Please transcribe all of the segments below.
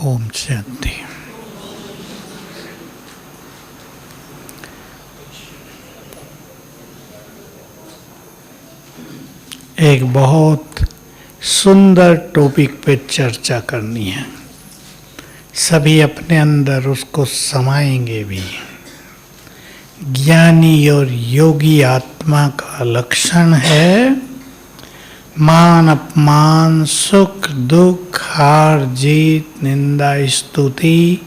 ओम शांति। एक बहुत सुंदर टॉपिक पे चर्चा करनी है। सभी अपने अंदर उसको समाएंगे भी। ज्ञानी और योगी आत्मा का लक्षण है मान अपमान, सुख दुख, हार जीत, निंदा स्तुति,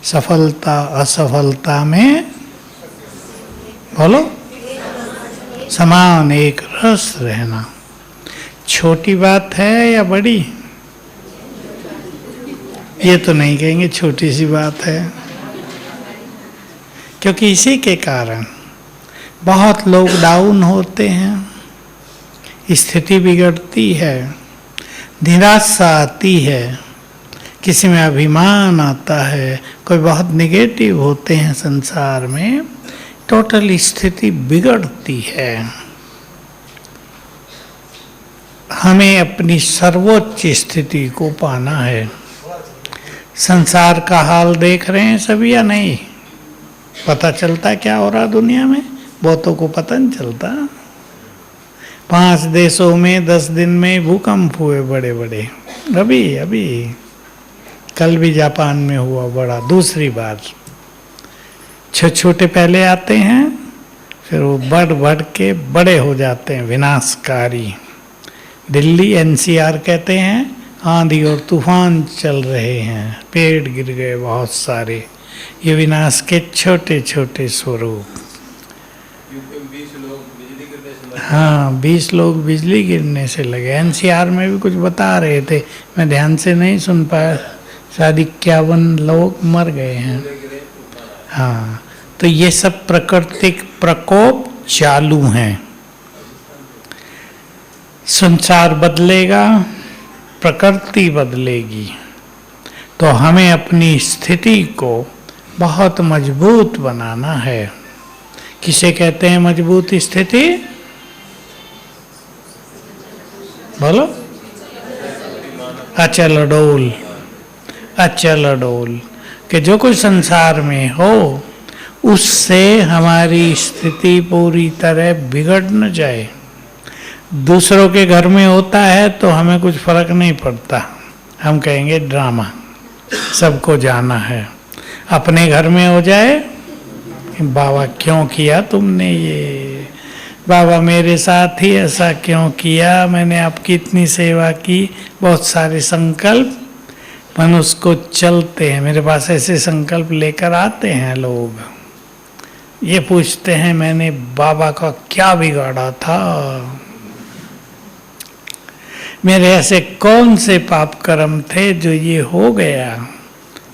सफलता असफलता में बोलो समान एक रस रहना। छोटी बात है या बड़ी? ये तो नहीं कहेंगे छोटी सी बात है, क्योंकि इसी के कारण बहुत लोग डाउन होते हैं, स्थिति बिगड़ती है, निराशा आती है, किसी में अभिमान आता है, कोई बहुत निगेटिव होते हैं संसार में, टोटल स्थिति बिगड़ती है। हमें अपनी सर्वोच्च स्थिति को पाना है। संसार का हाल देख रहे हैं सभी या नहीं? पता चलता क्या हो रहा दुनिया में? बहुतों को पता नहीं चलता। 5 देशों में 10 दिन में भूकंप हुए बड़े बड़े। अभी कल भी जापान में हुआ बड़ा। दूसरी बार छोटे पहले आते हैं, फिर वो बढ़ के बड़े हो जाते हैं, विनाशकारी। दिल्ली एनसीआर कहते हैं आंधी और तूफान चल रहे हैं, पेड़ गिर गए बहुत सारे। ये विनाश के छोटे छोटे स्वरूप। हाँ, 20 लोग बिजली गिरने से लगे। एनसीआर में भी कुछ बता रहे थे, मैं ध्यान से नहीं सुन पाया। शायद 51 लोग मर गए हैं। हाँ, तो ये सब प्राकृतिक प्रकोप चालू हैं। संसार बदलेगा, प्रकृति बदलेगी, तो हमें अपनी स्थिति को बहुत मजबूत बनाना है। किसे कहते हैं मजबूत स्थिति? बोलो। अचल अडोल। अचल अडोल कि जो कुछ संसार में हो उससे हमारी स्थिति पूरी तरह बिगड़ न जाए। दूसरों के घर में होता है तो हमें कुछ फर्क नहीं पड़ता, हम कहेंगे ड्रामा, सबको जाना है। अपने घर में हो जाए, बाबा क्यों किया तुमने ये, बाबा मेरे साथ ही ऐसा क्यों किया, मैंने आपकी इतनी सेवा की, बहुत सारे संकल्प मनुष्य को चलते हैं। मेरे पास ऐसे संकल्प लेकर आते हैं लोग, ये पूछते हैं मैंने बाबा का क्या बिगाड़ा था, मेरे ऐसे कौन से पाप कर्म थे जो ये हो गया।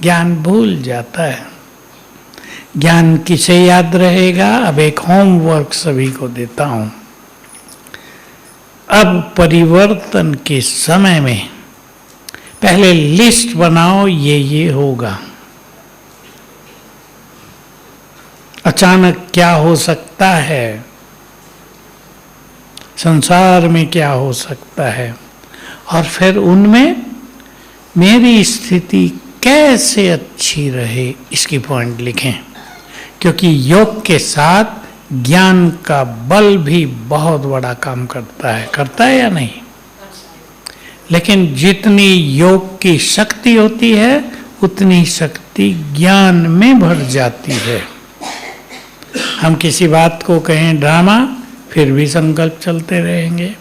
ज्ञान भूल जाता है। ज्ञान किसे याद रहेगा? अब एक होमवर्क सभी को देता हूं। अब परिवर्तन के समय में पहले लिस्ट बनाओ, ये होगा। अचानक क्या हो सकता है, संसार में क्या हो सकता है, और फिर उनमें मेरी स्थिति कैसे अच्छी रहे, इसकी पॉइंट लिखें। क्योंकि योग के साथ ज्ञान का बल भी बहुत बड़ा काम करता है या नहीं? लेकिन जितनी योग की शक्ति होती है उतनी शक्ति ज्ञान में भर जाती है। हम किसी बात को कहें ड्रामा, फिर भी संकल्प चलते रहेंगे।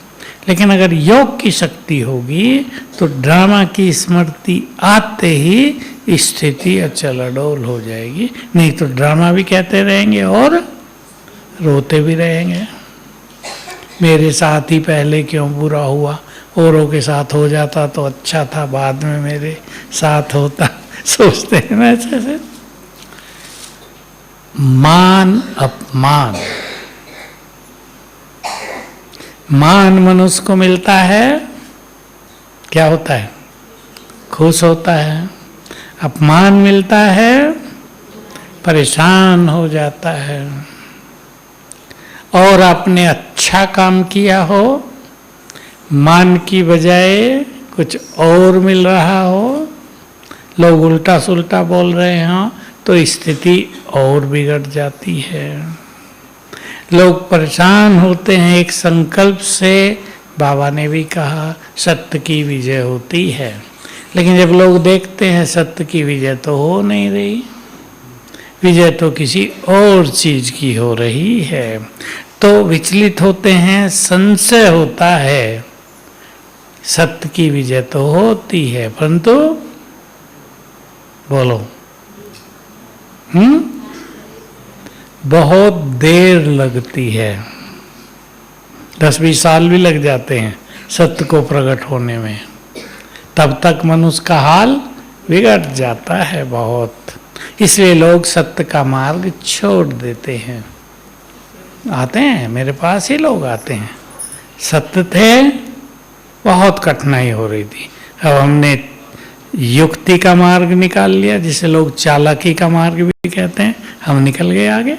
लेकिन अगर योग की शक्ति होगी तो ड्रामा की स्मृति आते ही स्थिति अचल अडोल हो जाएगी। नहीं तो ड्रामा भी कहते रहेंगे और रोते भी रहेंगे। मेरे साथ ही पहले क्यों बुरा हुआ, औरों के साथ हो जाता तो अच्छा था, बाद में मेरे साथ होता, सोचते हैं ना ऐसे। मान अपमान, मान मनुष्य को मिलता है, क्या होता है? खुश होता है। अपमान मिलता है, परेशान हो जाता है। और आपने अच्छा काम किया हो, मान की बजाय कुछ और मिल रहा हो, लोग उल्टा सुल्टा बोल रहे हों तो स्थिति और बिगड़ जाती है। लोग परेशान होते हैं एक संकल्प से। बाबा ने भी कहा सत्य की विजय होती है, लेकिन जब लोग देखते हैं सत्य की विजय तो हो नहीं रही, विजय तो किसी और चीज की हो रही है, तो विचलित होते हैं, संशय होता है। सत्य की विजय तो होती है, परंतु बोलो बहुत देर लगती है। 10-20 साल भी लग जाते हैं सत्य को प्रकट होने में, तब तक मनुष्य का हाल बिगड़ जाता है बहुत। इसलिए लोग सत्य का मार्ग छोड़ देते हैं। आते हैं मेरे पास ही लोग आते हैं, सत्य थे, बहुत कठिनाई हो रही थी, अब हमने युक्ति का मार्ग निकाल लिया, जिसे लोग चालाकी का मार्ग भी कहते हैं, हम निकल गए आगे।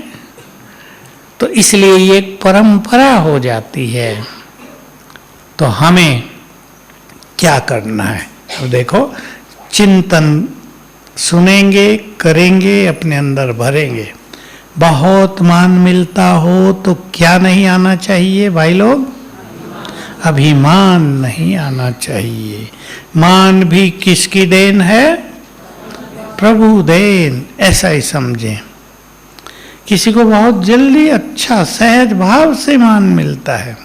तो इसलिए ये एक परंपरा हो जाती है। तो हमें क्या करना है? अब देखो, चिंतन सुनेंगे, करेंगे, अपने अंदर भरेंगे। बहुत मान मिलता हो तो क्या नहीं आना चाहिए भाई लोग? अभिमान नहीं आना चाहिए। मान भी किसकी देन है? प्रभु देन, ऐसा ही समझें। किसी को बहुत जल्दी अच्छा सहज भाव से मान मिलता है,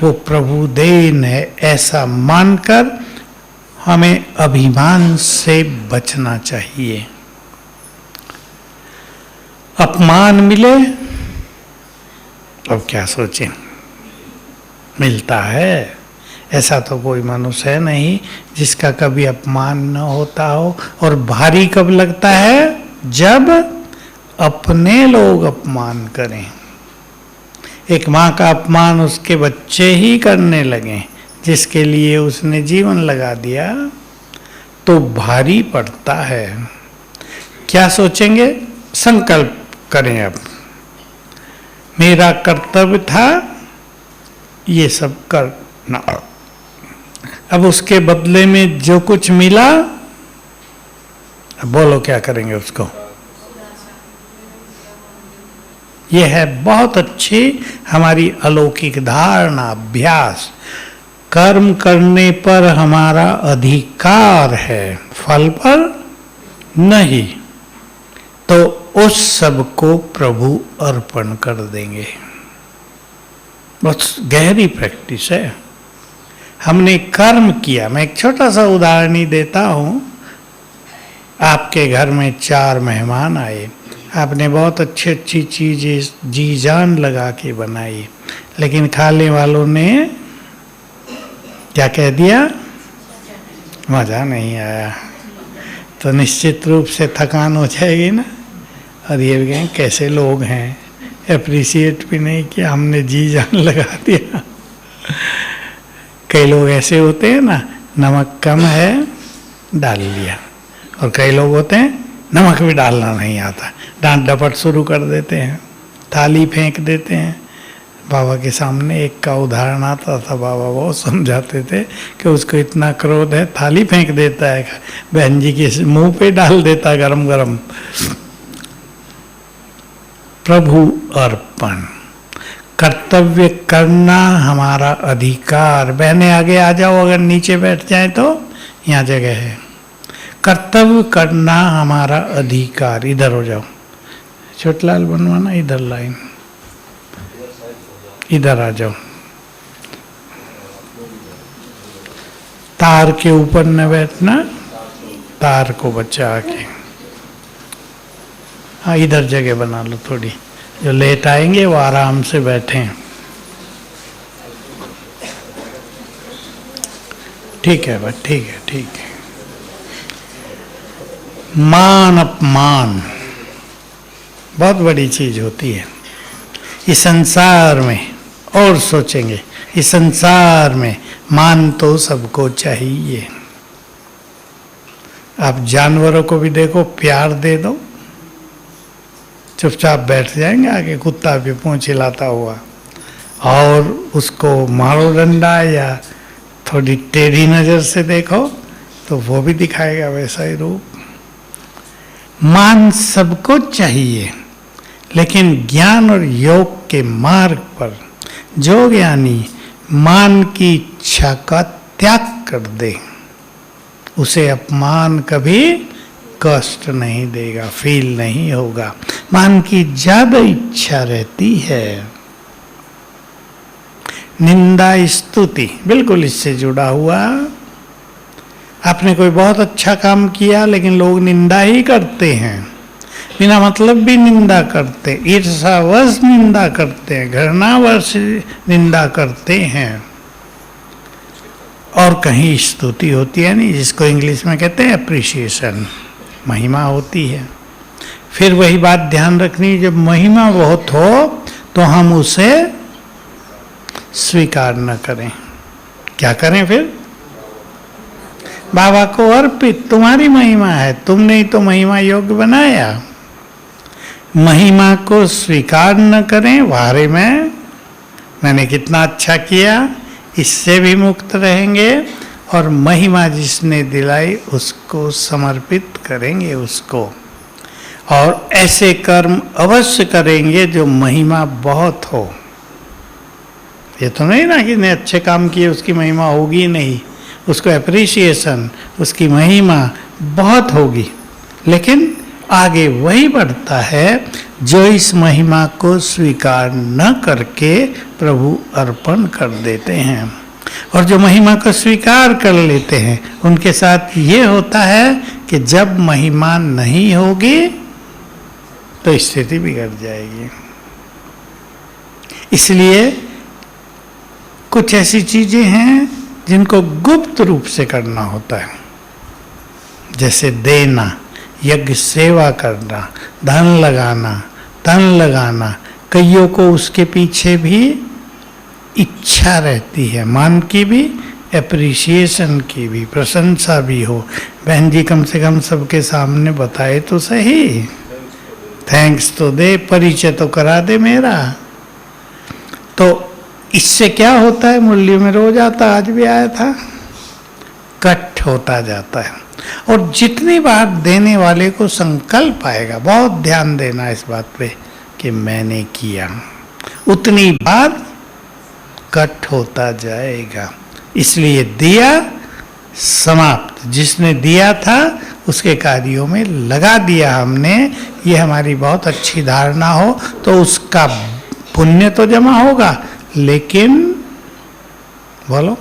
वो प्रभु देन है, ऐसा मानकर हमें अभिमान से बचना चाहिए। अपमान मिले अब क्या सोचें, मिलता है। ऐसा तो कोई मनुष्य है नहीं जिसका कभी अपमान न होता हो। और भारी कब लगता है? जब अपने लोग अपमान करें। एक माँ का अपमान उसके बच्चे ही करने लगे, जिसके लिए उसने जीवन लगा दिया, तो भारी पड़ता है। क्या सोचेंगे? संकल्प करें। अब मेरा कर्तव्य था ये सब करना, अब उसके बदले में जो कुछ मिला, अब बोलो क्या करेंगे उसको? यह है बहुत अच्छी हमारी अलौकिक धारणा, अभ्यास। कर्म करने पर हमारा अधिकार है, फल पर नहीं। तो उस सब को प्रभु अर्पण कर देंगे। बहुत गहरी प्रैक्टिस है। हमने कर्म किया। मैं एक छोटा सा उदाहरण ही देता हूँ। आपके घर में 4 मेहमान आए, आपने बहुत अच्छी अच्छी चीज़ें जी जान लगा के बनाई, लेकिन खाने वालों ने क्या कह दिया? मज़ा नहीं आया। तो निश्चित रूप से थकान हो जाएगी ना। और ये भी कैसे लोग हैं, अप्रिशिएट भी नहीं किया, हमने जी जान लगा दिया। कई लोग ऐसे होते हैं ना, नमक कम है डाल लिया, और कई लोग होते हैं नमक भी डालना नहीं आता, डांट डपट शुरू कर देते हैं, थाली फेंक देते हैं। बाबा के सामने एक का उदाहरण आता था, बाबा बहुत समझाते थे कि उसको इतना क्रोध है, थाली फेंक देता है, बहन जी के मुंह पे डाल देता गरम गरम। प्रभु अर्पण, कर्तव्य करना हमारा अधिकार। बहने आगे आ जाओ, अगर नीचे बैठ जाए तो यहाँ जगह है। कर्तव्य करना हमारा अधिकार। इधर हो जाओ, छोटलाल बनवाना, इधर लाइन, इधर आ जाओ। तार के ऊपर न बैठना, तार को बचा के। हाँ, इधर जगह बना लो थोड़ी, जो लेट आएंगे वो आराम से बैठें। ठीक है बस, ठीक है, ठीक है। मान अपमान बहुत बड़ी चीज होती है इस संसार में। और सोचेंगे, इस संसार में मान तो सबको चाहिए। आप जानवरों को भी देखो, प्यार दे दो, चुपचाप बैठ जाएंगे आगे, कुत्ता भी पूंछ हिलाता हुआ। और उसको मारो डंडा या थोड़ी टेढ़ी नज़र से देखो तो वो भी दिखाएगा वैसा ही रूप। मान सबको चाहिए, लेकिन ज्ञान और योग के मार्ग पर जो ज्ञानी मान की इच्छा का त्याग कर दे, उसे अपमान कभी कष्ट नहीं देगा, फील नहीं होगा। मान की ज्यादा इच्छा रहती है। निंदा स्तुति बिल्कुल इससे जुड़ा हुआ। आपने कोई बहुत अच्छा काम किया, लेकिन लोग निंदा ही करते हैं, बिना मतलब भी निंदा करते, ईर्ष्यावश निंदा करते हैं, घृणावश निंदा करते हैं। और कहीं स्तुति होती है नहीं, जिसको इंग्लिश में कहते हैं अप्रिसिएशन, महिमा होती है। फिर वही बात ध्यान रखनी, जब महिमा बहुत हो तो हम उसे स्वीकार न करें। क्या करें फिर? बाबा को अर्पित, तुम्हारी महिमा है, तुमने ही तो महिमा योग्य बनाया। महिमा को स्वीकार न करें, वारे में मैंने कितना अच्छा किया, इससे भी मुक्त रहेंगे। और महिमा जिसने दिलाई उसको समर्पित करेंगे उसको। और ऐसे कर्म अवश्य करेंगे जो महिमा बहुत हो। ये तो नहीं ना कि ने अच्छे काम किए उसकी महिमा होगी नहीं, उसको एप्रिसिएशन, उसकी महिमा बहुत होगी। लेकिन आगे वही बढ़ता है जो इस महिमा को स्वीकार न करके प्रभु अर्पण कर देते हैं। और जो महिमा को स्वीकार कर लेते हैं, उनके साथ ये होता है कि जब महिमा नहीं होगी तो स्थिति बिगड़ जाएगी। इसलिए कुछ ऐसी चीजें हैं जिनको गुप्त रूप से करना होता है, जैसे देना, यज्ञ सेवा करना, धन लगाना, तन लगाना। कईयों को उसके पीछे भी इच्छा रहती है, मान की भी, एप्रिसिएशन की भी, प्रशंसा भी हो। बहन जी कम से कम सबके सामने बताए तो सही, थैंक्स तो दे, परिचय तो करा दे मेरा। तो इससे क्या होता है? मुरली में रोज आता, आज भी आया था, कट होता जाता है। और जितनी बार देने वाले को संकल्प आएगा, बहुत ध्यान देना इस बात पे कि मैंने किया, उतनी बार कट होता जाएगा। इसलिए दिया समाप्त, जिसने दिया था उसके कार्यों में लगा दिया हमने, ये हमारी बहुत अच्छी धारणा हो तो उसका पुण्य तो जमा होगा, लेकिन बोलो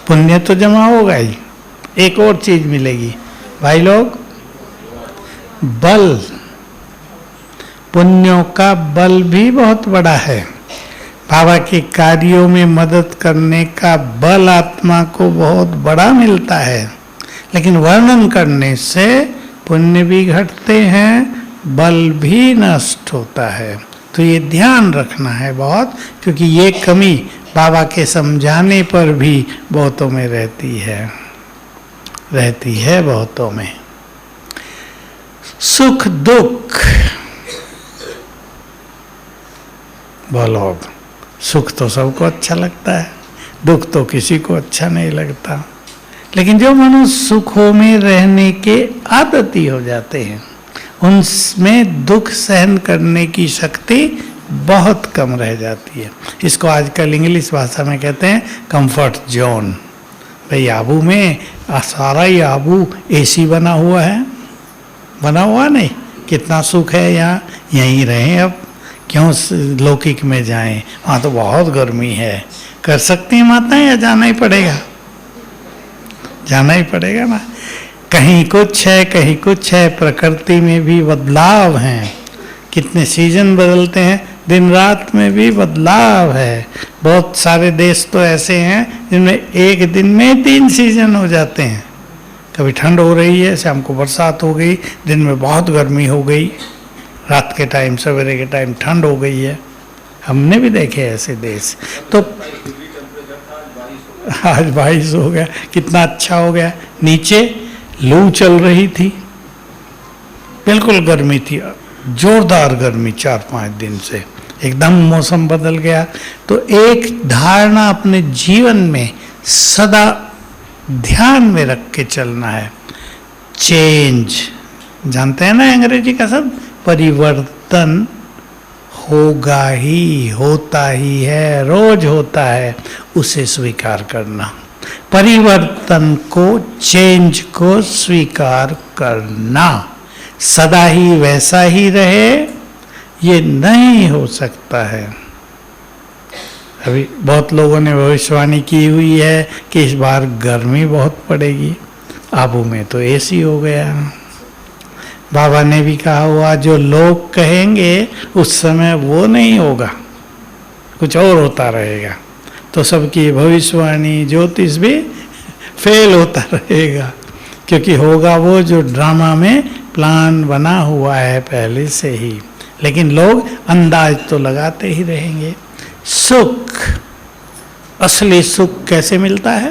पुण्य तो जमा होगा ही। एक और चीज मिलेगी भाई लोग, बल। पुण्यों का बल भी बहुत बड़ा है। बाबा के कार्यों में मदद करने का बल आत्मा को बहुत बड़ा मिलता है, लेकिन वर्णन करने से पुण्य भी घटते हैं, बल भी नष्ट होता है। तो ये ध्यान रखना है बहुत, क्योंकि ये कमी बाबा के समझाने पर भी बहुतों में रहती है बहुतों में। सुख दुख, बोलो, सुख तो सबको अच्छा लगता है, दुख तो किसी को अच्छा नहीं लगता। लेकिन जो मनुष्य सुखों में रहने के आदती हो जाते हैं, उनमें दुख सहन करने की शक्ति बहुत कम रह जाती है। इसको आजकल इंग्लिश भाषा में कहते हैं कंफर्ट जोन। भाई आबू में सारा ही आबू एसी बना हुआ है, बना हुआ नहीं, कितना सुख है यहाँ, यहीं रहें, अब क्यों लौकिक में जाएं, वहाँ तो बहुत गर्मी है। कर सकती हैं माताएं या जाना ही पड़ेगा? जाना ही पड़ेगा ना। कहीं कुछ है, कहीं कुछ है। प्रकृति में भी बदलाव हैं, कितने सीजन बदलते हैं, दिन रात में भी बदलाव है। बहुत सारे देश तो ऐसे हैं जिनमें एक दिन में 3 सीजन हो जाते हैं। कभी ठंड हो रही है, शाम को बरसात हो गई, दिन में बहुत गर्मी हो गई, रात के टाइम सवेरे के टाइम ठंड हो गई है। हमने भी देखे ऐसे देश। तो आज 22 हो गया, कितना अच्छा हो गया। नीचे लू चल रही थी, बिल्कुल गर्मी थी, जोरदार गर्मी 4-5 दिन से, एकदम मौसम बदल गया। तो एक धारणा अपने जीवन में सदा ध्यान में रख के चलना है। चेंज, जानते हैं ना अंग्रेजी का शब्द, परिवर्तन होगा ही, होता ही है, रोज होता है, उसे स्वीकार करना। परिवर्तन को, चेंज को स्वीकार करना। सदा ही वैसा ही रहे ये नहीं हो सकता है। अभी बहुत लोगों ने भविष्यवाणी की हुई है कि इस बार गर्मी बहुत पड़ेगी, आबू में तो एसी हो गया। बाबा ने भी कहा हुआ जो लोग कहेंगे उस समय वो नहीं होगा, कुछ और होता रहेगा। तो सबकी भविष्यवाणी, ज्योतिष भी फेल होता रहेगा, क्योंकि होगा वो जो ड्रामा में प्लान बना हुआ है पहले से ही। लेकिन लोग अंदाज तो लगाते ही रहेंगे। सुख, असली सुख कैसे मिलता है?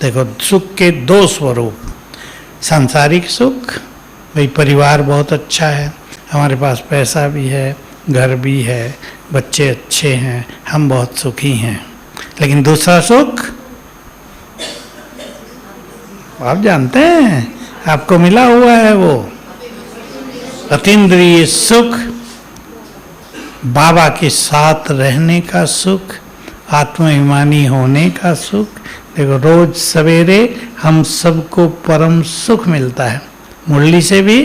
देखो, सुख के दो स्वरूप। सांसारिक सुख, भाई परिवार बहुत अच्छा है, हमारे पास पैसा भी है, घर भी है, बच्चे अच्छे हैं, हम बहुत सुखी हैं। लेकिन दूसरा सुख आप जानते हैं, आपको मिला हुआ है वो अतीन्द्रिय सुख, बाबा के साथ रहने का सुख, आत्माभिमानी होने का सुख। देखो, रोज सवेरे हम सबको परम सुख मिलता है, मुरली से भी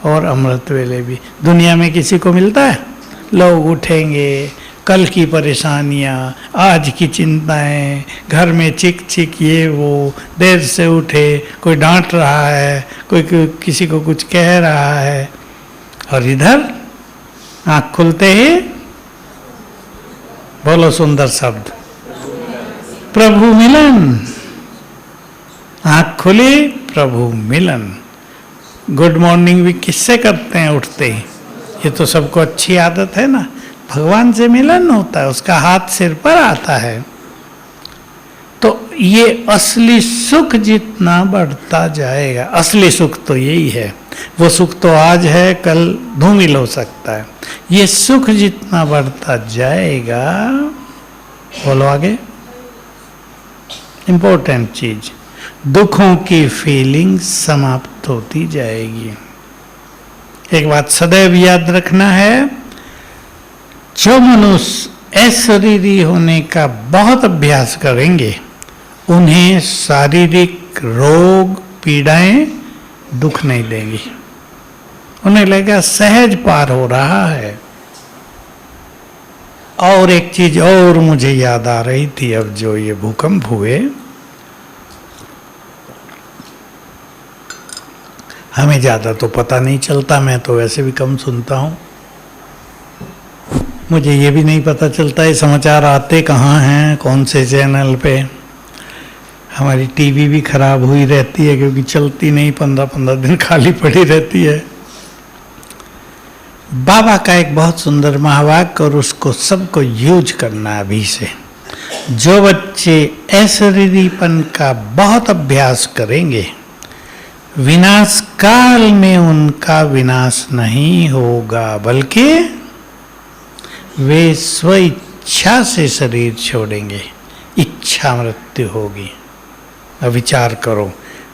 और अमृत वेले भी। दुनिया में किसी को मिलता है? लोग उठेंगे, कल की परेशानियाँ, आज की चिंताएं, घर में चिक चिक ये वो, देर से उठे, कोई डांट रहा है, कोई किसी को कुछ कह रहा है, और इधर आँख खुलते ही बोलो सुंदर शब्द, प्रभु मिलन। आँख खुली, प्रभु मिलन। गुड मॉर्निंग भी किससे करते हैं उठते ही? ये तो सबको अच्छी आदत है ना। भगवान से मिलन होता है, उसका हाथ सिर पर आता है। तो ये असली सुख जितना बढ़ता जाएगा, असली सुख तो यही है, वो सुख तो आज है कल धूमिल हो सकता है। ये सुख जितना बढ़ता जाएगा, बोलो आगे, इंपॉर्टेंट चीज, दुखों की फीलिंग समाप्त होती जाएगी। एक बात सदैव याद रखना है, जो मनुष्य अशरीरी होने का बहुत अभ्यास करेंगे उन्हें शारीरिक रोग, पीड़ाएं दुख नहीं देंगी, उन्हें लगेगा सहज पार हो रहा है। और एक चीज और मुझे याद आ रही थी, अब जो ये भूकंप हुए, हमें ज़्यादा तो पता नहीं चलता, मैं तो वैसे भी कम सुनता हूँ, मुझे ये भी नहीं पता चलता ये समाचार आते कहाँ हैं, कौन से चैनल पे। हमारी टीवी भी खराब हुई रहती है क्योंकि चलती नहीं, 15-15 दिन खाली पड़ी रहती है। बाबा का एक बहुत सुंदर महावाक्य, और उसको सबको यूज करना अभी से। जो बच्चे अशरीरीपन का बहुत अभ्यास करेंगे, विनाश काल में उनका विनाश नहीं होगा, बल्कि वे स्व इच्छा से शरीर छोड़ेंगे, इच्छा मृत्यु होगी। अब विचार करो,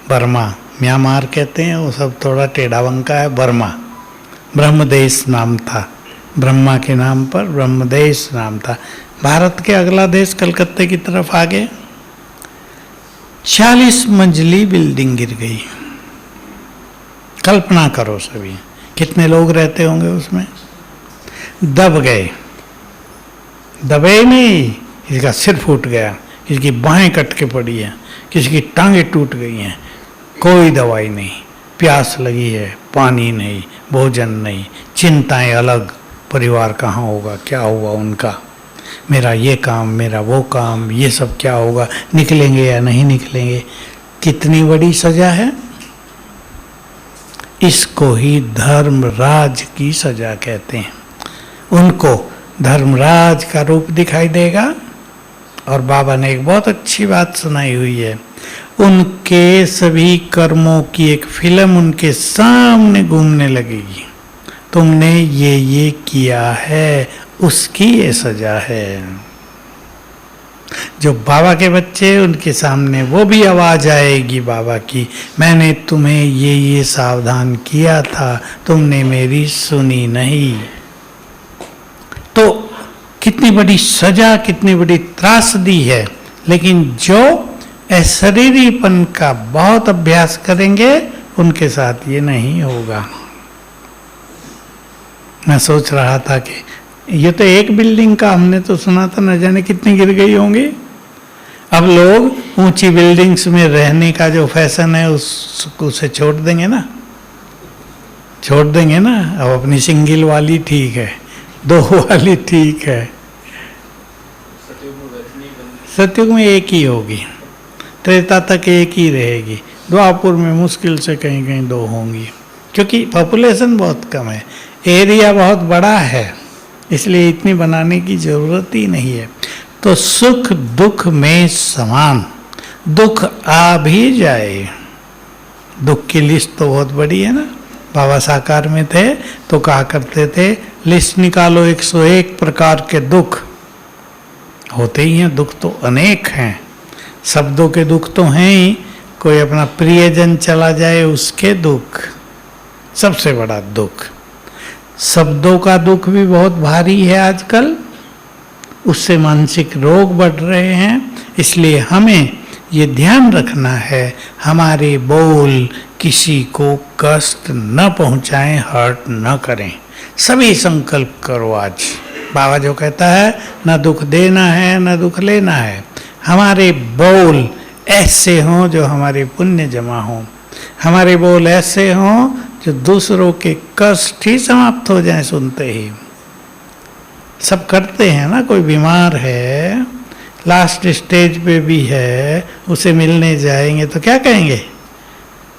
बर्मा, म्यांमार कहते हैं, वो सब थोड़ा टेढ़ा वंका है, बर्मा ब्रह्मदेश नाम था, ब्रह्मा के नाम पर ब्रह्मदेश नाम था। भारत के अगला देश कलकत्ते की तरफ आगे 40 मंजिली बिल्डिंग गिर गई। कल्पना करो सभी, कितने लोग रहते होंगे उसमें। दब गए, दबे नहीं, किसी का सिर फूट गया, किसी की बाहें कट के पड़ी है, किसी की टांगें टूट गई हैं, कोई दवाई नहीं, प्यास लगी है, पानी नहीं, भोजन नहीं, चिंताएं अलग, परिवार कहाँ होगा, क्या होगा उनका, मेरा ये काम, मेरा वो काम, ये सब क्या होगा, निकलेंगे या नहीं निकलेंगे। कितनी बड़ी सजा है। इसको ही धर्मराज की सजा कहते हैं। उनको धर्मराज का रूप दिखाई देगा। और बाबा ने एक बहुत अच्छी बात सुनाई हुई है, उनके सभी कर्मों की एक फिल्म उनके सामने घूमने लगेगी। तुमने ये किया है, उसकी ये सजा है। जो बाबा के बच्चे, उनके सामने वो भी आवाज आएगी बाबा की, मैंने तुम्हें ये सावधान किया था, तुमने मेरी सुनी नहीं। तो कितनी बड़ी सजा, कितनी बड़ी त्रासदी है। लेकिन जो अशरीरीपन का बहुत अभ्यास करेंगे उनके साथ ये नहीं होगा। मैं सोच रहा था कि ये तो एक बिल्डिंग का हमने तो सुना था, न जाने कितनी गिर गई होंगी। अब लोग ऊंची बिल्डिंग्स में रहने का जो फैशन है उसे छोड़ देंगे ना, छोड़ देंगे ना। अब अपनी सिंगल वाली ठीक है, 2 वाली ठीक है। सतयुग में एक ही होगी, त्रेता तक एक ही रहेगी, द्वापर में मुश्किल से कहीं कहीं 2 होंगी, क्योंकि पॉपुलेशन बहुत कम है, एरिया बहुत बड़ा है, इसलिए इतनी बनाने की जरूरत ही नहीं है। तो सुख दुख में समान, दुख आ भी जाए। दुख की लिस्ट तो बहुत बड़ी है ना। बाबा साकार में थे तो कहा करते थे, लिस्ट निकालो 101 प्रकार के दुख। होते ही हैं, दुख तो अनेक हैं, शब्दों के दुख तो हैं ही। कोई अपना प्रियजन चला जाए उसके दुख सबसे बड़ा दुख। शब्दों का दुख भी बहुत भारी है आजकल, उससे मानसिक रोग बढ़ रहे हैं। इसलिए हमें ये ध्यान रखना है, हमारे बोल किसी को कष्ट न पहुंचाएं, हर्ट न करें। सभी संकल्प करो आज। बाबा जो कहता है, न दुख देना है न दुख लेना है। हमारे बोल ऐसे हों जो हमारे पुण्य जमा हों, हमारे बोल ऐसे हों जो दूसरों के कष्ट ही समाप्त हो जाएं सुनते ही। सब करते हैं ना, कोई बीमार है, लास्ट स्टेज पे भी है, उसे मिलने जाएंगे तो क्या कहेंगे?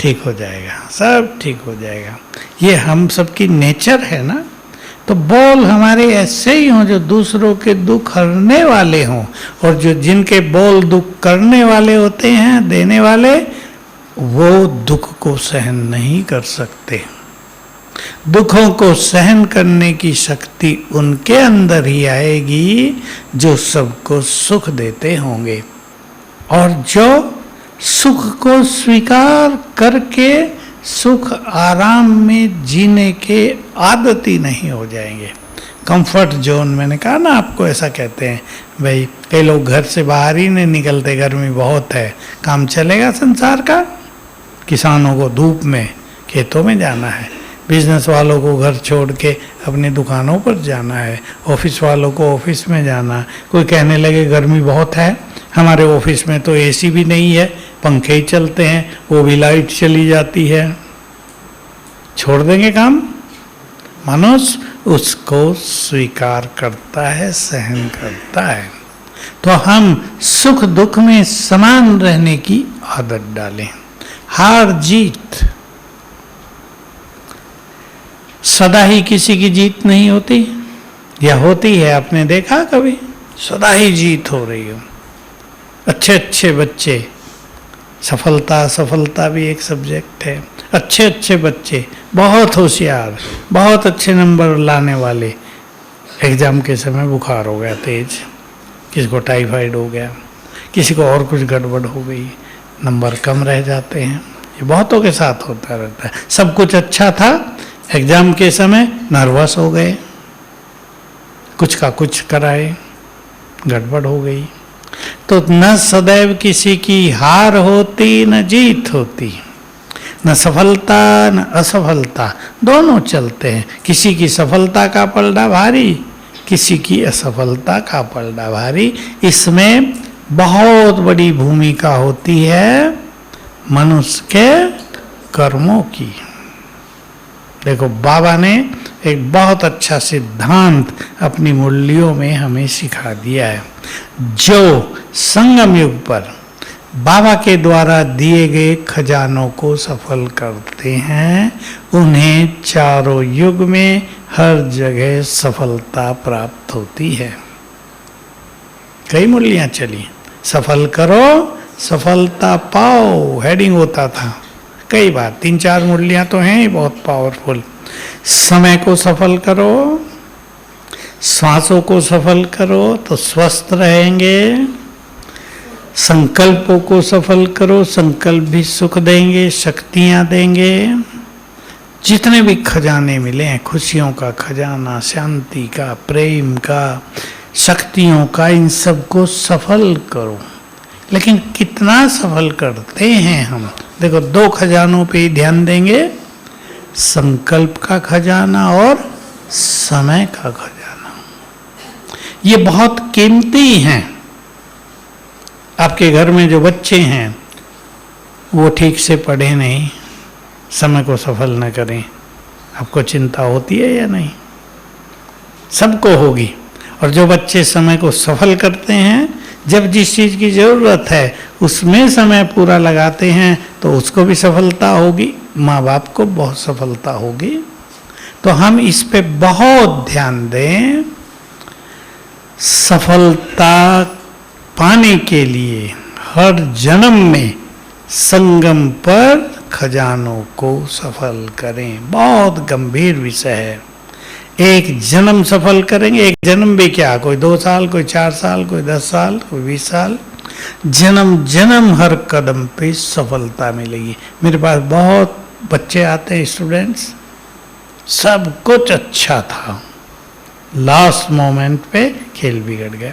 ठीक हो जाएगा, सब ठीक हो जाएगा। ये हम सबकी नेचर है ना। तो बोल हमारे ऐसे ही हों जो दूसरों के दुख हरने वाले हों, और जो जिनके बोल दुख करने वाले होते हैं, देने वाले, वो दुख को सहन नहीं कर सकते। दुखों को सहन करने की शक्ति उनके अंदर ही आएगी जो सबको सुख देते होंगे, और जो सुख को स्वीकार करके सुख आराम में जीने के आदती नहीं हो जाएंगे। कंफर्ट जोन, मैंने कहा ना आपको, ऐसा कहते हैं भाई, कई लोग घर से बाहर ही नहीं निकलते, गर्मी बहुत है, काम चलेगा संसार का? किसानों को धूप में खेतों में जाना है, बिजनेस वालों को घर छोड़ के अपनी दुकानों पर जाना है, ऑफिस वालों को ऑफिस में जाना। कोई कहने लगे गर्मी बहुत है, हमारे ऑफिस में तो एसी भी नहीं है, पंखे ही चलते हैं, वो भी लाइट चली जाती है, छोड़ देंगे काम? मनुष्य उसको स्वीकार करता है, सहन करता है। तो हम सुख दुख में समान रहने की आदत डालें। हार जीत सदा ही किसी की जीत नहीं होती, या होती है? आपने देखा कभी? सदा ही जीत हो रही हो। अच्छे अच्छे बच्चे, सफलता भी एक सब्जेक्ट है। अच्छे अच्छे बच्चे, बहुत होशियार, बहुत अच्छे नंबर लाने वाले, एग्जाम के समय बुखार हो गया तेज, किसी को टाइफाइड हो गया, किसी को और कुछ गड़बड़ हो गई, नंबर कम रह जाते हैं। ये बहुतों के साथ होता रहता है। सब कुछ अच्छा था, एग्जाम के समय नर्वस हो गए, कुछ का कुछ कराए, गड़बड़ हो गई। तो न सदैव किसी की हार होती न जीत होती, न सफलता न असफलता, दोनों चलते हैं। किसी की सफलता का पलड़ा भारी, किसी की असफलता का पलड़ा भारी। इसमें बहुत बड़ी भूमिका होती है मनुष्य के कर्मों की। देखो, बाबा ने एक बहुत अच्छा सिद्धांत अपनी मुरलियों में हमें सिखा दिया है। जो संगम युग पर बाबा के द्वारा दिए गए खजानों को सफल करते हैं, उन्हें चारों युग में हर जगह सफलता प्राप्त होती है। कई मुरलियां चली, सफल करो सफलता पाओ, हेडिंग होता था कई बार। 3-4 मुरलियां तो हैं ही बहुत पावरफुल। समय को सफल करो, सांसों को सफल करो तो स्वस्थ रहेंगे, संकल्पों को सफल करो, संकल्प भी सुख देंगे, शक्तियां देंगे। जितने भी खजाने मिले हैं, खुशियों का खजाना, शांति का, प्रेम का, शक्तियों का, इन सबको सफल करो। लेकिन कितना सफल करते हैं हम? देखो, 2 खजानों पे ही ध्यान देंगे, संकल्प का खजाना और समय का खजाना। ये बहुत कीमती हैं। आपके घर में जो बच्चे हैं वो ठीक से पढ़े नहीं, समय को सफल न करें, आपको चिंता होती है या नहीं? सबको होगी। और जो बच्चे समय को सफल करते हैं, जब जिस चीज़ की ज़रूरत है उसमें समय पूरा लगाते हैं, तो उसको भी सफलता होगी, माँ बाप को बहुत सफलता होगी। तो हम इस पे बहुत ध्यान दें। सफलता पाने के लिए हर जन्म में संगम पर खजानों को सफल करें। बहुत गंभीर विषय है। एक जन्म सफल करेंगे, एक जन्म भी क्या, कोई 2 साल, कोई 4 साल, कोई 10 साल, कोई 20 साल, जन्म जन्म हर कदम पे सफलता मिलेगी। मेरे पास बहुत बच्चे आते हैं, स्टूडेंट्स, सब कुछ अच्छा था, लास्ट मोमेंट पे खेल बिगड़ गया।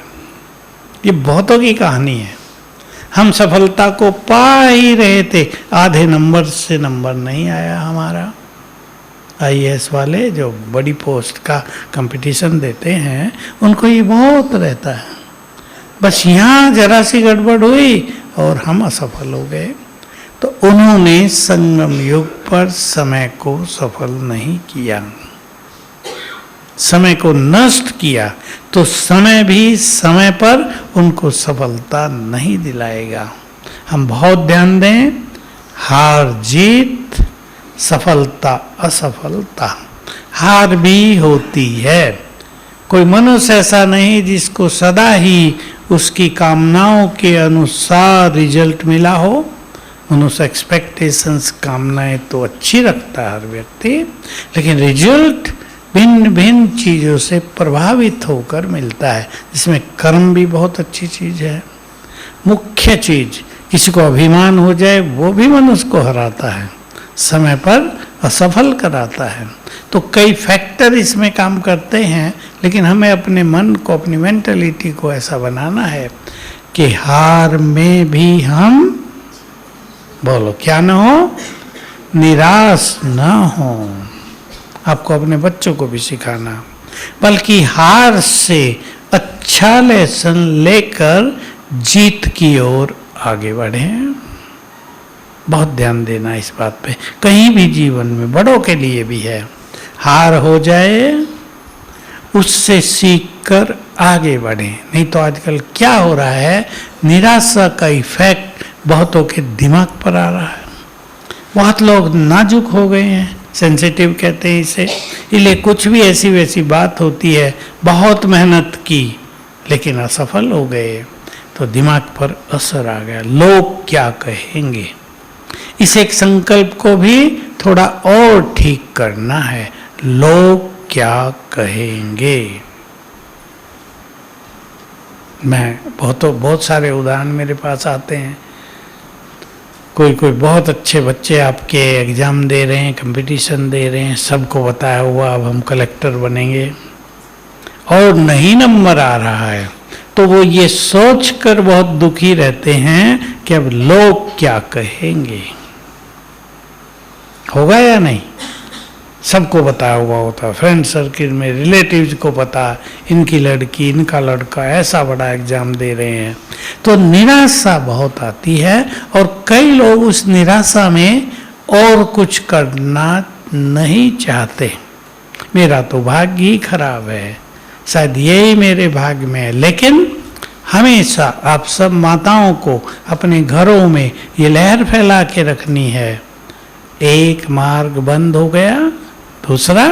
ये बहुतों की कहानी है। हम सफलता को पा ही रहे थे, आधे नंबर से नंबर नहीं आया हमारा। IAS वाले जो बड़ी पोस्ट का कंपटीशन देते हैं, उनको ये बहुत रहता है, बस यहाँ जरा सी गड़बड़ हुई और हम असफल हो गए। तो उन्होंने संगम युग पर समय को सफल नहीं किया, समय को नष्ट किया, तो समय भी समय पर उनको सफलता नहीं दिलाएगा। हम बहुत ध्यान दें, हार जीत, सफलता असफलता, हार भी होती है। कोई मनुष्य ऐसा नहीं जिसको सदा ही उसकी कामनाओं के अनुसार रिजल्ट मिला हो। मनुष्य एक्सपेक्टेशंस, कामनाएं तो अच्छी रखता है हर व्यक्ति, लेकिन रिजल्ट भिन्न भिन्न चीज़ों से प्रभावित होकर मिलता है, जिसमें कर्म भी बहुत अच्छी चीज़ है। मुख्य चीज, किसी को अभिमान हो जाए वो भी मनुष्य को हराता है, समय पर असफल कराता है। तो कई फैक्टर इसमें काम करते हैं, लेकिन हमें अपने मन को, अपनी मेंटलिटी को ऐसा बनाना है कि हार में भी हम, बोलो क्या न हो, निराश न हो। आपको अपने बच्चों को भी सिखाना, बल्कि हार से अच्छा लेसन लेकर जीत की ओर आगे बढ़ें। बहुत ध्यान देना इस बात पे, कहीं भी जीवन में, बड़ों के लिए भी है। हार हो जाए उससे सीख कर आगे बढ़ें, नहीं तो आजकल क्या हो रहा है, निराशा का इफेक्ट बहुतों के दिमाग पर आ रहा है। बहुत लोग नाजुक हो गए हैं, सेंसिटिव कहते हैं इसे, इसलिए कुछ भी ऐसी वैसी बात होती है, बहुत मेहनत की लेकिन असफल हो गए तो दिमाग पर असर आ गया, लोग क्या कहेंगे। इस एक संकल्प को भी थोड़ा और ठीक करना है, लोग क्या कहेंगे। मैं बहुत सारे उदाहरण मेरे पास आते हैं। कोई बहुत अच्छे बच्चे आपके एग्ज़ाम दे रहे हैं, कंपटीशन दे रहे हैं, सबको बताया हुआ अब हम कलेक्टर बनेंगे, और नहीं नंबर आ रहा है, तो वो ये सोचकर बहुत दुखी रहते हैं कि अब लोग क्या कहेंगे। होगा या नहीं? सबको बताया हुआ होता, फ्रेंड सर्किल में, रिलेटिव्स को पता, इनकी लड़की, इनका लड़का ऐसा बड़ा एग्जाम दे रहे हैं, तो निराशा बहुत आती है। और कई लोग उस निराशा में और कुछ करना नहीं चाहते। मेरा तो भाग्य ही खराब है, शायद यही मेरे भाग्य में है। लेकिन हमेशा आप सब माताओं को अपने घरों में ये लहर फैला के रखनी है, एक मार्ग बंद हो गया, दूसरा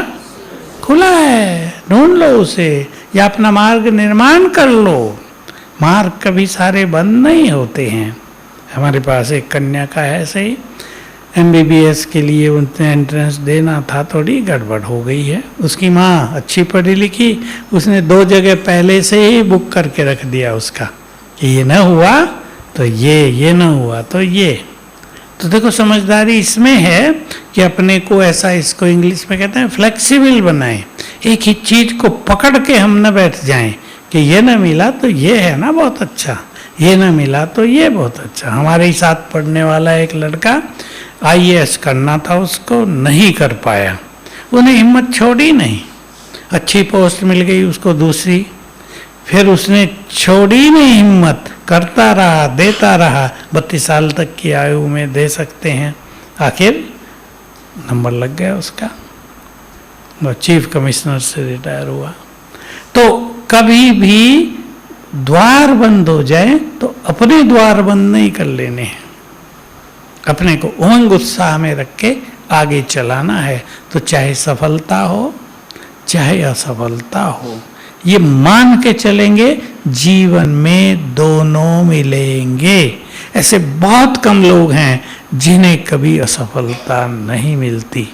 खुला है, ढूंढ लो उसे, या अपना मार्ग निर्माण कर लो। मार्ग कभी सारे बंद नहीं होते हैं। हमारे पास एक कन्या का है, सही MBBS के लिए उनने एंट्रेंस देना था, थोड़ी गड़बड़ हो गई है। उसकी माँ अच्छी पढ़ी लिखी, उसने 2 जगह पहले से ही बुक करके रख दिया उसका कि ये न हुआ तो ये ना हुआ तो ये। तो देखो समझदारी इसमें है कि अपने को ऐसा, इसको इंग्लिश में कहते हैं फ्लेक्सिबल बनाएं। एक ही चीज को पकड़ के हम न बैठ जाएं कि ये ना मिला तो ये है ना बहुत अच्छा, ये ना मिला तो ये बहुत अच्छा। हमारे ही साथ पढ़ने वाला एक लड़का IAS करना था, उसको नहीं कर पाया, उन्हें हिम्मत छोड़ी नहीं। अच्छी पोस्ट मिल गई उसको दूसरी, फिर उसने छोड़ी नहीं हिम्मत, करता रहा, देता रहा। 32 साल तक की आयु में दे सकते हैं। आखिर नंबर लग गया उसका, वो चीफ कमिश्नर से रिटायर हुआ। तो कभी भी द्वार बंद हो जाए तो अपने द्वार बंद नहीं कर लेने हैं, अपने को उमंग उत्साह में रख के आगे चलाना है। तो चाहे सफलता हो चाहे असफलता हो, ये मान के चलेंगे जीवन में दोनों मिलेंगे। ऐसे बहुत कम लोग हैं जिन्हें कभी असफलता नहीं मिलती,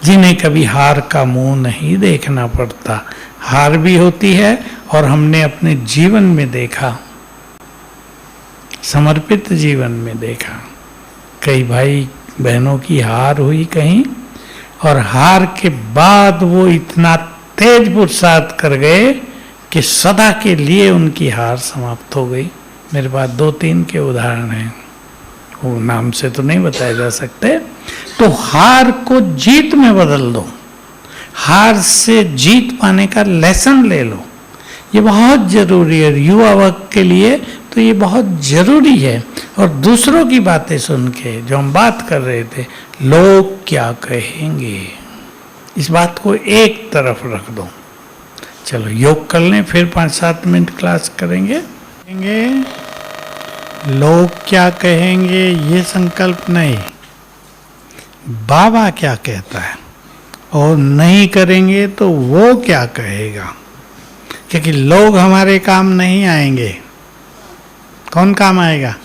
जिन्हें कभी हार का मुंह नहीं देखना पड़ता। हार भी होती है और हमने अपने जीवन में देखा, समर्पित जीवन में देखा, कई भाई बहनों की हार हुई कहीं, और हार के बाद वो इतना तेज पुरुषार्थ कर गए कि सदा के लिए उनकी हार समाप्त हो गई। मेरे पास 2-3 के उदाहरण हैं, वो नाम से तो नहीं बताए जा सकते। तो हार को जीत में बदल दो, हार से जीत पाने का लेसन ले लो। ये बहुत जरूरी है युवा वर्ग के लिए, तो ये बहुत जरूरी है। और दूसरों की बातें सुन के, जो हम बात कर रहे थे, लोग क्या कहेंगे, इस बात को एक तरफ रख दो। चलो योग कर लें, फिर 5-7 मिनट क्लास करेंगे। लोग क्या कहेंगे ये संकल्प नहीं, बाबा क्या कहता है, और नहीं करेंगे तो वो क्या कहेगा। क्योंकि लोग हमारे काम नहीं आएंगे, कौन काम आएगा?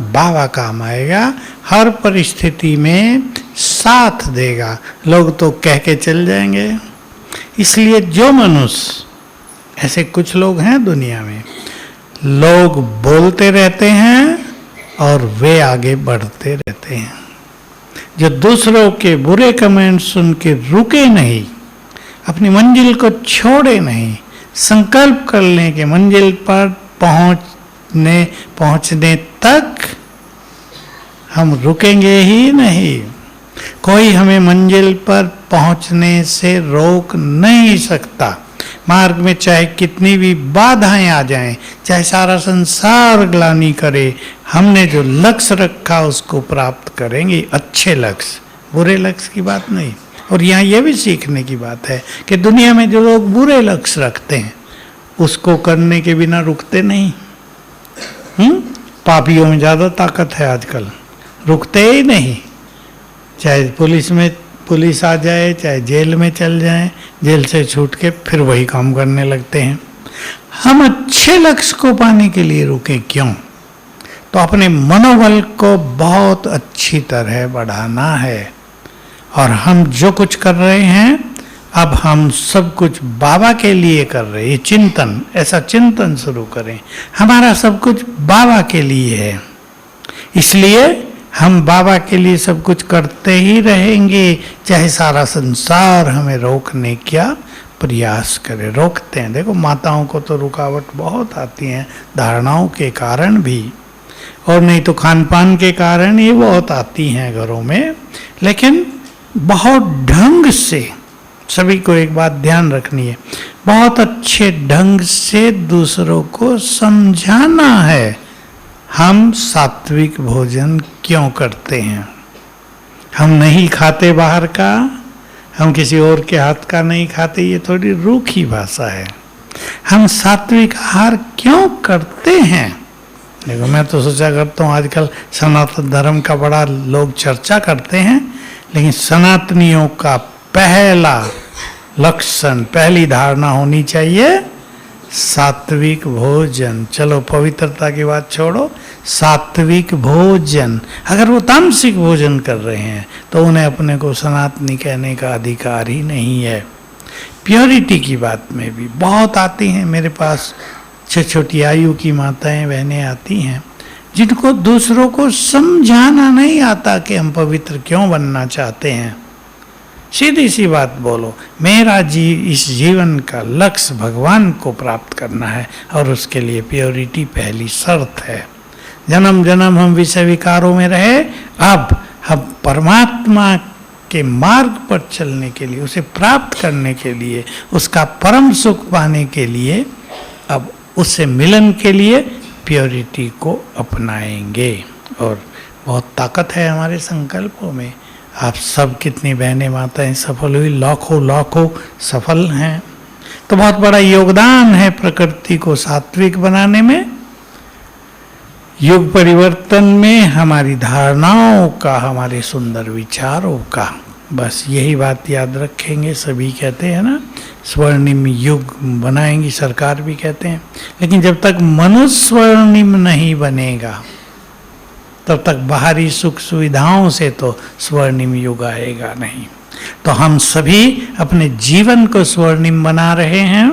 बाबा काम आएगा, हर परिस्थिति में साथ देगा। लोग तो कह के चल जाएंगे। इसलिए जो मनुष्य, ऐसे कुछ लोग हैं दुनिया में, लोग बोलते रहते हैं और वे आगे बढ़ते रहते हैं। जो दूसरों के बुरे कमेंट सुन के रुके नहीं, अपनी मंजिल को छोड़े नहीं, संकल्प कर लें कि मंजिल पर पहुंचने तक हम रुकेंगे ही नहीं। कोई हमें मंजिल पर पहुंचने से रोक नहीं सकता। मार्ग में चाहे कितनी भी बाधाएं आ जाएं, चाहे सारा संसार ग्लानि करे, हमने जो लक्ष्य रखा उसको प्राप्त करेंगे। अच्छे लक्ष्य, बुरे लक्ष्य की बात नहीं। और यहाँ ये भी सीखने की बात है कि दुनिया में जो लोग बुरे लक्ष्य रखते हैं उसको करने के बिना रुकते नहीं। पापियों में ज़्यादा ताकत है आजकल, रुकते ही नहीं। चाहे पुलिस आ जाए, चाहे जेल में चल जाए, जेल से छूट के फिर वही काम करने लगते हैं। हम अच्छे लक्ष्य को पाने के लिए रुके क्यों? तो अपने मनोबल को बहुत अच्छी तरह बढ़ाना है। और हम जो कुछ कर रहे हैं, अब हम सब कुछ बाबा के लिए कर रहे हैं। ये चिंतन, ऐसा चिंतन शुरू करें, हमारा सब कुछ बाबा के लिए है, इसलिए हम बाबा के लिए सब कुछ करते ही रहेंगे, चाहे सारा संसार हमें रोकने का प्रयास करे। रोकते हैं, देखो माताओं को तो रुकावट बहुत आती है, धारणाओं के कारण भी, और नहीं तो खान पान के कारण ही बहुत आती हैं घरों में। लेकिन बहुत ढंग से, सभी को एक बात ध्यान रखनी है, बहुत अच्छे ढंग से दूसरों को समझाना है। हम सात्विक भोजन क्यों करते हैं? हम नहीं खाते बाहर का, हम किसी और के हाथ का नहीं खाते, ये थोड़ी रूखी भाषा है। हम सात्विक आहार क्यों करते हैं? देखो मैं तो सोचा करता हूँ आजकल सनातन धर्म का बड़ा लोग चर्चा करते हैं, लेकिन सनातनियों का पहला लक्षण, पहली धारणा होनी चाहिए सात्विक भोजन। चलो पवित्रता की बात छोड़ो, सात्विक भोजन। अगर वो तामसिक भोजन कर रहे हैं तो उन्हें अपने को सनातनी कहने का अधिकार ही नहीं है। प्योरिटी की बात में भी बहुत आती हैं मेरे पास, छोटी आयु की माताएं बहनें आती हैं, जिनको दूसरों को समझाना नहीं आता कि हम पवित्र क्यों बनना चाहते हैं। सीधी सी बात बोलो, मेरा इस जीवन का लक्ष्य भगवान को प्राप्त करना है और उसके लिए प्योरिटी पहली शर्त है। जन्म जन्म हम विषय विकारों में रहे, अब हम परमात्मा के मार्ग पर चलने के लिए, उसे प्राप्त करने के लिए, उसका परम सुख पाने के लिए, अब उससे मिलन के लिए प्योरिटी को अपनाएंगे। और बहुत ताकत है हमारे संकल्पों में। आप सब कितनी बहनें माताएं सफल हुई, लाखों लाखों सफल हैं, तो बहुत बड़ा योगदान है प्रकृति को सात्विक बनाने में, युग परिवर्तन में, हमारी धारणाओं का, हमारे सुंदर विचारों का। बस यही बात याद रखेंगे। सभी कहते हैं ना स्वर्णिम युग बनाएंगी, सरकार भी कहते हैं, लेकिन जब तक मनुष्य स्वर्णिम नहीं बनेगा तब तक बाहरी सुख सुविधाओं से तो स्वर्णिम युग आएगा नहीं। तो हम सभी अपने जीवन को स्वर्णिम बना रहे हैं,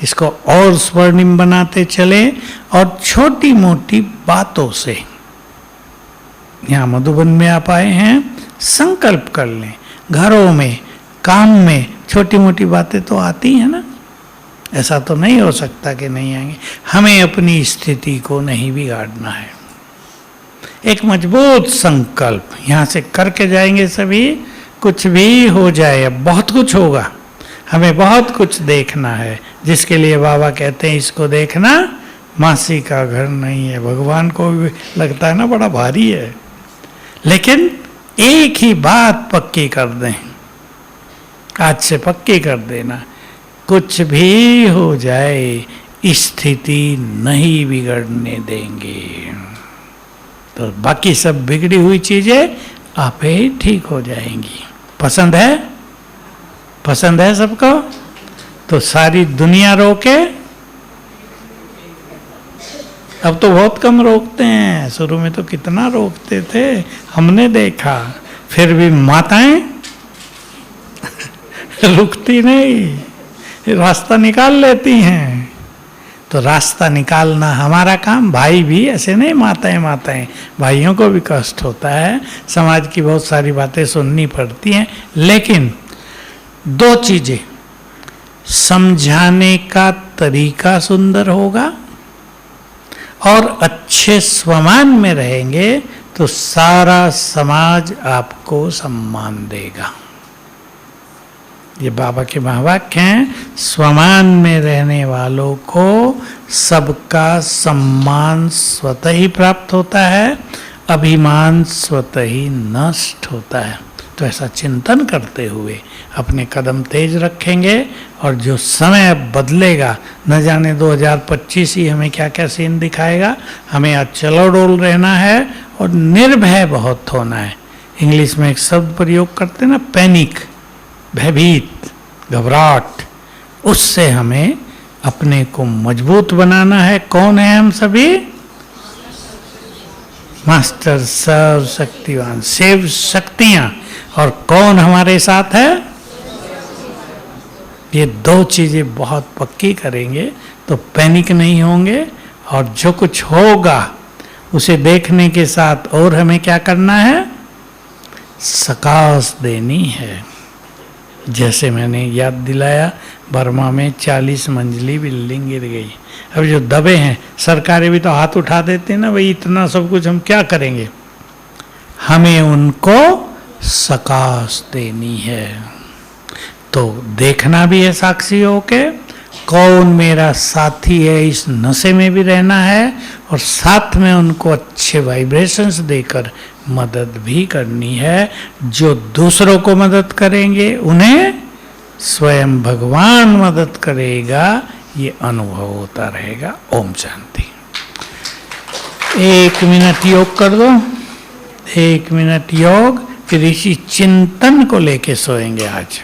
इसको और स्वर्णिम बनाते चले, और छोटी मोटी बातों से यहाँ मधुबन में आप आए हैं, संकल्प कर लें। घरों में, काम में छोटी मोटी बातें तो आती हैं ना, ऐसा तो नहीं हो सकता कि नहीं आएंगे। हमें अपनी स्थिति को नहीं बिगाड़ना है। एक मजबूत संकल्प यहाँ से करके जाएंगे सभी, कुछ भी हो जाए, अब बहुत कुछ होगा, हमें बहुत कुछ देखना है, जिसके लिए बाबा कहते हैं इसको देखना मासी का घर नहीं है। भगवान को भी लगता है ना बड़ा भारी है, लेकिन एक ही बात पक्की कर दें, आज से पक्की कर देना, कुछ भी हो जाए स्थिति नहीं बिगड़ने देंगे। तो बाकी सब बिगड़ी हुई चीजें आप ही ठीक हो जाएंगी। पसंद है? पसंद है सबको? तो सारी दुनिया रोके, अब तो बहुत कम रोकते हैं, शुरू में तो कितना रोकते थे, हमने देखा। फिर भी माताएं रुकती नहीं, रास्ता निकाल लेती हैं। तो रास्ता निकालना हमारा काम। भाई भी ऐसे नहीं, माताएं भाइयों को भी कष्ट होता है, समाज की बहुत सारी बातें सुननी पड़ती हैं, लेकिन दो चीजें, समझाने का तरीका सुंदर होगा और अच्छे स्वमान में रहेंगे तो सारा समाज आपको सम्मान देगा। ये बाबा के महावाक्य हैं, स्वमान में रहने वालों को सबका सम्मान स्वतः ही प्राप्त होता है, अभिमान स्वतः ही नष्ट होता है। तो ऐसा चिंतन करते हुए अपने कदम तेज रखेंगे, और जो समय अब बदलेगा, न जाने 2025 ही हमें क्या क्या सीन दिखाएगा। हमें आज चलो डोल रहना है और निर्भय बहुत होना है। इंग्लिश में एक शब्द प्रयोग करते हैं ना, पैनिक, भयभीत, घबराहट, उससे हमें अपने को मजबूत बनाना है। कौन है हम सभी? मास्टर, सर्व शक्तिवान, शिव शक्तियां। और कौन हमारे साथ है? ये दो चीजें बहुत पक्की करेंगे तो पैनिक नहीं होंगे, और जो कुछ होगा उसे देखने के साथ और हमें क्या करना है? सकाश देनी है। जैसे मैंने याद दिलाया, बर्मा में 40 मंजिली बिल्डिंग गिर गई। अब जो दबे हैं, सरकारें भी तो हाथ उठा देते हैं ना, भाई इतना सब कुछ हम क्या करेंगे। हमें उनको सकाश देनी है। तो देखना भी है साक्षी होके, कौन मेरा साथी है, इस नशे में भी रहना है, और साथ में उनको अच्छे वाइब्रेशंस देकर मदद भी करनी है। जो दूसरों को मदद करेंगे उन्हें स्वयं भगवान मदद करेगा, ये अनुभव होता रहेगा। ओम शांति। 1 मिनट योग कर दो, 1 मिनट योग, फिर इसी चिंतन को लेके सोएंगे आज।